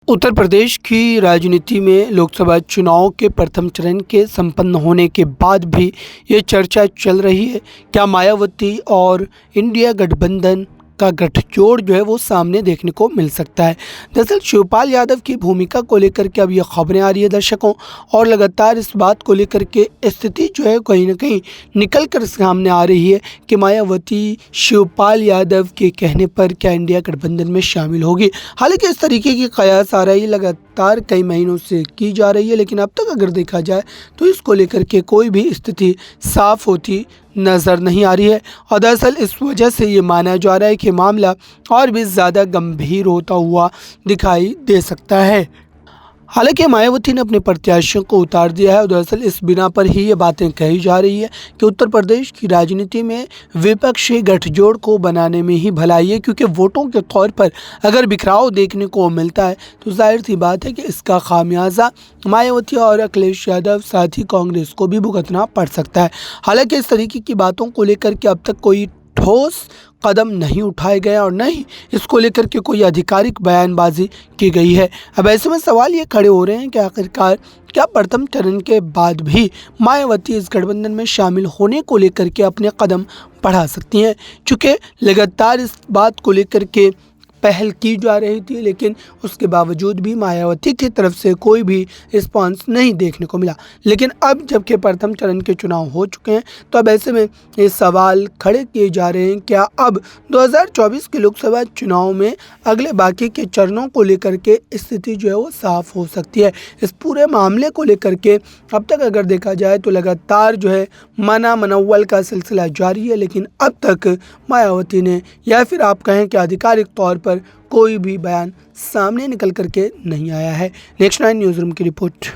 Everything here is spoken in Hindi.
उत्तर प्रदेश की राजनीति में लोकसभा चुनाव के प्रथम चरण के संपन्न होने के बाद भी ये चर्चा चल रही है, क्या मायावती और इंडिया गठबंधन का गठजोड़ जो है वो सामने देखने को मिल सकता है। दरअसल शिवपाल यादव की भूमिका को लेकर के अब ये खबरें आ रही है दर्शकों, और लगातार इस बात को लेकर के स्थिति जो है कहीं ना कहीं निकल कर सामने आ रही है कि मायावती शिवपाल यादव के कहने पर क्या इंडिया गठबंधन में शामिल होगी। हालांकि इस तरीके की कयास आ रही लगातार कई महीनों से की जा रही है, लेकिन अब तक अगर देखा जाए तो इसको लेकर के कोई भी स्थिति साफ होती नज़र नहीं आ रही है। और दरअसल इस वजह से ये माना जा रहा है कि मामला और भी ज़्यादा गंभीर होता हुआ दिखाई दे सकता है। हालांकि मायावती ने अपने प्रत्याशियों को उतार दिया है, और दरअसल इस बिना पर ही ये बातें कही जा रही है कि उत्तर प्रदेश की राजनीति में विपक्षी गठजोड़ को बनाने में ही भलाई है, क्योंकि वोटों के तौर पर अगर बिखराव देखने को मिलता है तो जाहिर सी बात है कि इसका खामियाजा मायावती और अखिलेश यादव साथ ही कांग्रेस को भी भुगतना पड़ सकता है। हालांकि इस तरीके की बातों को लेकर के अब तक कोई ठोस कदम नहीं उठाए गए और न ही इसको लेकर के कोई आधिकारिक बयानबाजी की गई है। अब ऐसे में सवाल ये खड़े हो रहे हैं कि आखिरकार क्या प्रथम चरण के बाद भी मायावती इस गठबंधन में शामिल होने को लेकर के अपने कदम बढ़ा सकती हैं, चूँकि लगातार इस बात को लेकर के पहल की जा रही थी, लेकिन उसके बावजूद भी मायावती की तरफ से कोई भी रिस्पांस नहीं देखने को मिला। लेकिन अब जबकि प्रथम चरण के चुनाव हो चुके हैं, तो अब ऐसे में ये सवाल खड़े किए जा रहे हैं, क्या अब 2024 के लोकसभा चुनाव में अगले बाकी के चरणों को लेकर के स्थिति जो है वो साफ हो सकती है। इस पूरे मामले को लेकर के अब तक अगर देखा जाए तो लगातार जो है मनौवल का सिलसिला जारी है, लेकिन अब तक मायावती ने, या फिर आप कहें कि आधिकारिक तौर पर कोई भी बयान सामने निकल करके नहीं आया है। नेक्स्ट 9 न्यूज़ रूम की रिपोर्ट।